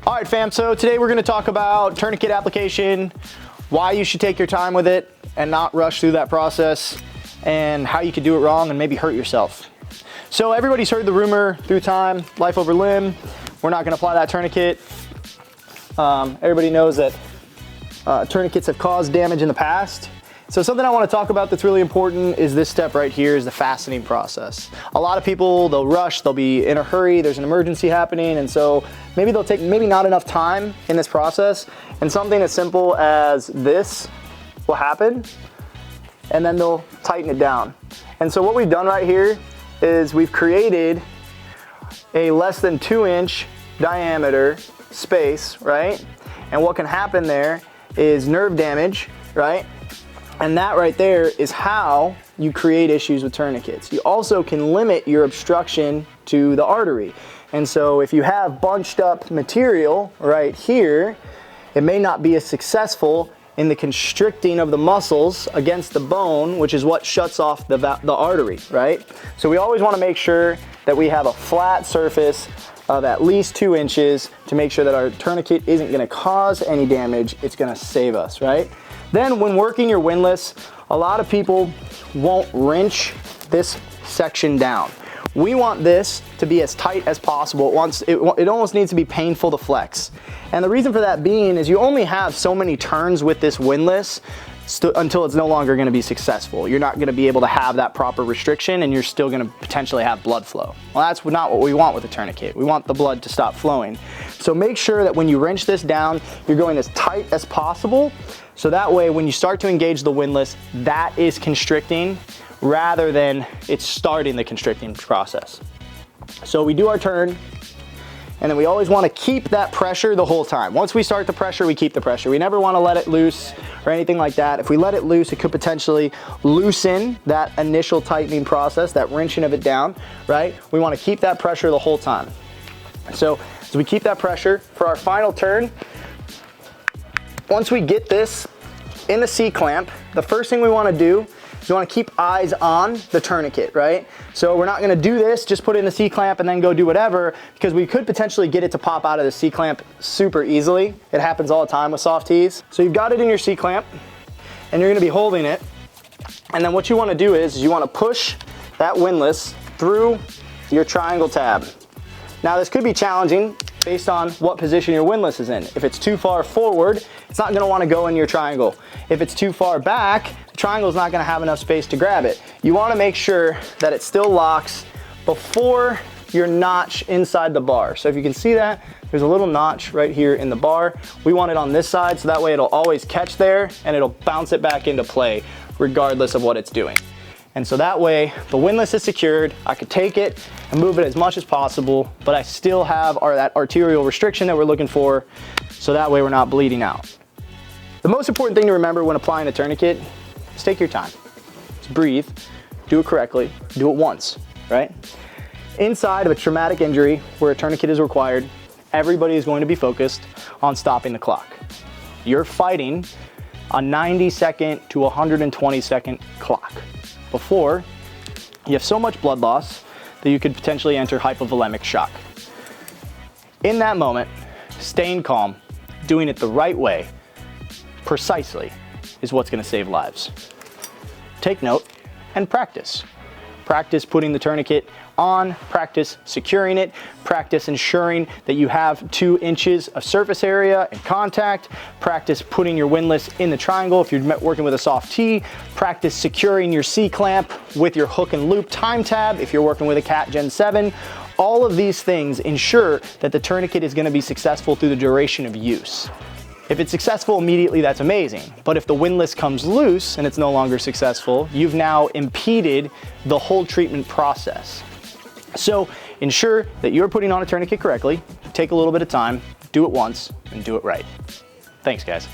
All right, fam, so today we're gonna talk about tourniquet application, why you should take your time with it and not rush through that process, and how you could do it wrong and maybe hurt yourself. So everybody's heard the rumor through time, life over limb. We're not gonna apply that tourniquet. Everybody knows that tourniquets have caused damage in the past. So something I want to talk about that's really important is this step right here, is the fastening process. A lot of people, they'll rush, they'll be in a hurry, there's an emergency happening, and so maybe they'll take not enough time in this process, and something as simple as this will happen, and then they'll tighten it down. And so what we've done right here is we've created a less than 2-inch diameter space, right? And what can happen there is nerve damage, right? And that right there is how you create issues with tourniquets. You also can limit your obstruction to the artery. And so if you have bunched up material right here, it may not be as successful in the constricting of the muscles against the bone, which is what shuts off the artery, right? So we always want to make sure that we have a flat surface of at least 2 inches to make sure that our tourniquet isn't going to cause any damage. It's going to save us, right? Then when working your windlass, a lot of people won't wrench this section down. We want this to be as tight as possible. It almost needs to be painful to flex. And the reason for that being is you only have so many turns with this windlass until it's no longer going to be successful. You're not going to be able to have that proper restriction, and you're still going to potentially have blood flow. Well, that's not what we want with a tourniquet. We want the blood to stop flowing. So make sure that when you wrench this down, you're going as tight as possible. So that way, when you start to engage the windlass, that is constricting rather than it's starting the constricting process. So we do our turn, and then we always want to keep that pressure the whole time. Once we start the pressure, we keep the pressure. We never want to let it loose or anything like that. If we let it loose, it could potentially loosen that initial tightening process, that wrenching of it down, right? We want to keep that pressure the whole time. So as we keep that pressure for our final turn, once we get this in the C-clamp, the first thing we want to do is we want to keep eyes on the tourniquet, right? So we're not going to do this, just put it in the C-clamp and then go do whatever, because we could potentially get it to pop out of the C-clamp super easily. It happens all the time with SofTs. So you've got it in your C-clamp and you're going to be holding it. And then what you want to do is you want to push that windlass through your triangle tab. Now this could be challenging based on what position your windlass is in. If it's too far forward, it's not gonna wanna go in your triangle. If it's too far back, the triangle is not gonna have enough space to grab it. You wanna make sure that it still locks before your notch inside the bar. So if you can see that, there's a little notch right here in the bar. We want it on this side, so that way it'll always catch there and it'll bounce it back into play regardless of what it's doing. And so that way, the windlass is secured, I could take it and move it as much as possible, but I still have that arterial restriction that we're looking for, so that way we're not bleeding out. The most important thing to remember when applying a tourniquet is take your time. Just breathe, do it correctly, do it once, right? Inside of a traumatic injury where a tourniquet is required, everybody is going to be focused on stopping the clock. You're fighting a 90-second to 120-second clock. Before, you have so much blood loss that you could potentially enter hypovolemic shock. In that moment, staying calm, doing it the right way, precisely, is what's going to save lives. Take note and practice. Practice putting the tourniquet on, practice securing it, practice ensuring that you have 2 inches of surface area and contact, practice putting your windlass in the triangle if you're working with a SofT, practice securing your C-clamp with your hook and loop time tab if you're working with a Cat Gen 7. All of these things ensure that the tourniquet is going to be successful through the duration of use. If it's successful immediately, that's amazing. But if the windlass comes loose and it's no longer successful, you've now impeded the whole treatment process. So ensure that you're putting on a tourniquet correctly, take a little bit of time, do it once, and do it right. Thanks, guys.